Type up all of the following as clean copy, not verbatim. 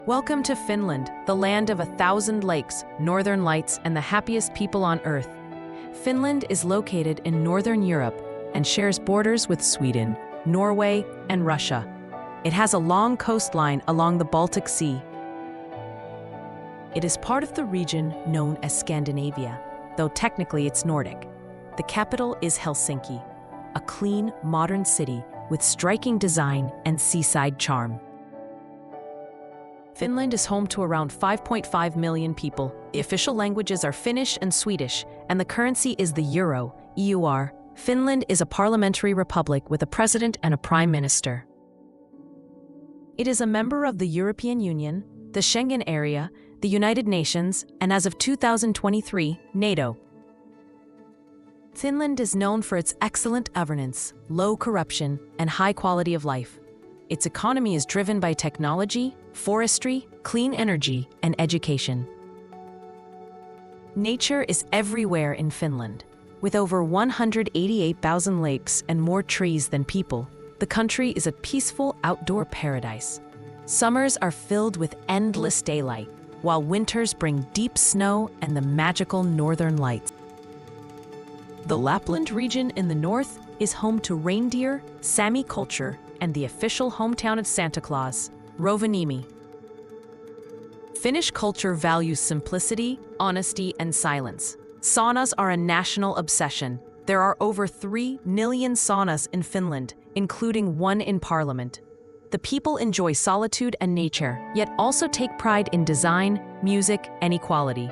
Welcome to Finland, the land of 1,000 lakes, northern lights, and the happiest people on Earth. Finland is located in northern Europe and shares borders with Sweden, Norway, and Russia. It has a long coastline along the Baltic Sea. It is part of the region known as Scandinavia, though technically it's Nordic. The capital is Helsinki, a clean, modern city with striking design and seaside charm. Finland is home to around 5.5 million people. The official languages are Finnish and Swedish, and the currency is the euro, EUR. Finland is a parliamentary republic with a president and a prime minister. It is a member of the European Union, the Schengen area, the United Nations, and as of 2023, NATO. Finland is known for its excellent governance, low corruption, and high quality of life. Its economy is driven by technology, forestry, clean energy, and education. Nature is everywhere in Finland. With over 188,000 lakes and more trees than people, the country is a peaceful outdoor paradise. Summers are filled with endless daylight, while winters bring deep snow and the magical northern lights. The Lapland region in the north is home to reindeer, Sami culture, and the official hometown of Santa Claus, Rovaniemi. Finnish culture values simplicity, honesty, and silence. Saunas are a national obsession. There are over 3 million saunas in Finland, including one in parliament. The people enjoy solitude and nature, yet also take pride in design, music, and equality.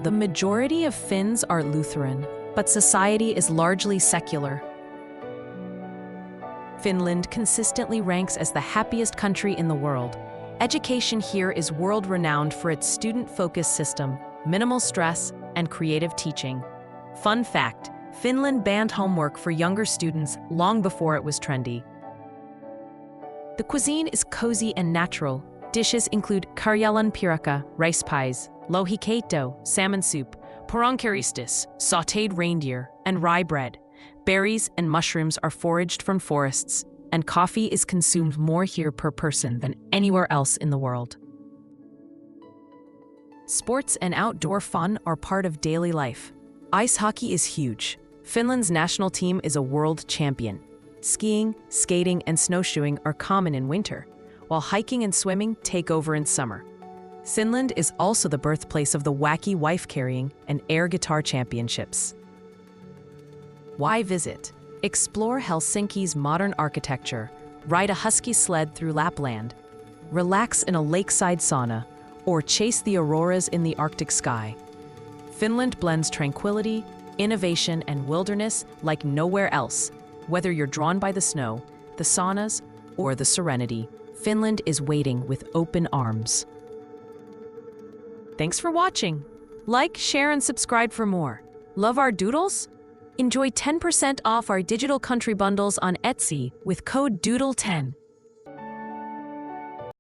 The majority of Finns are Lutheran, but society is largely secular. Finland consistently ranks as the happiest country in the world. Education here is world-renowned for its student-focused system, minimal stress, and creative teaching. Fun fact, Finland banned homework for younger students long before it was trendy. The cuisine is cozy and natural. Dishes include karjalan piirakka, rice pies, lohikeitto, salmon soup, poronkeristis, sautéed reindeer, and rye bread. Berries and mushrooms are foraged from forests, and coffee is consumed more here per person than anywhere else in the world. Sports and outdoor fun are part of daily life. Ice hockey is huge. Finland's national team is a world champion. Skiing, skating, and snowshoeing are common in winter, while hiking and swimming take over in summer. Finland is also the birthplace of the wacky wife-carrying and air guitar championships. Why visit? Explore Helsinki's modern architecture, ride a husky sled through Lapland, relax in a lakeside sauna, or chase the auroras in the Arctic sky. Finland blends tranquility, innovation, and wilderness like nowhere else. Whether you're drawn by the snow, the saunas, or the serenity, Finland is waiting with open arms. Thanks for watching. Like, share, and subscribe for more. Love our doodles? Enjoy 10% off our digital country bundles on Etsy with code DOODLE10.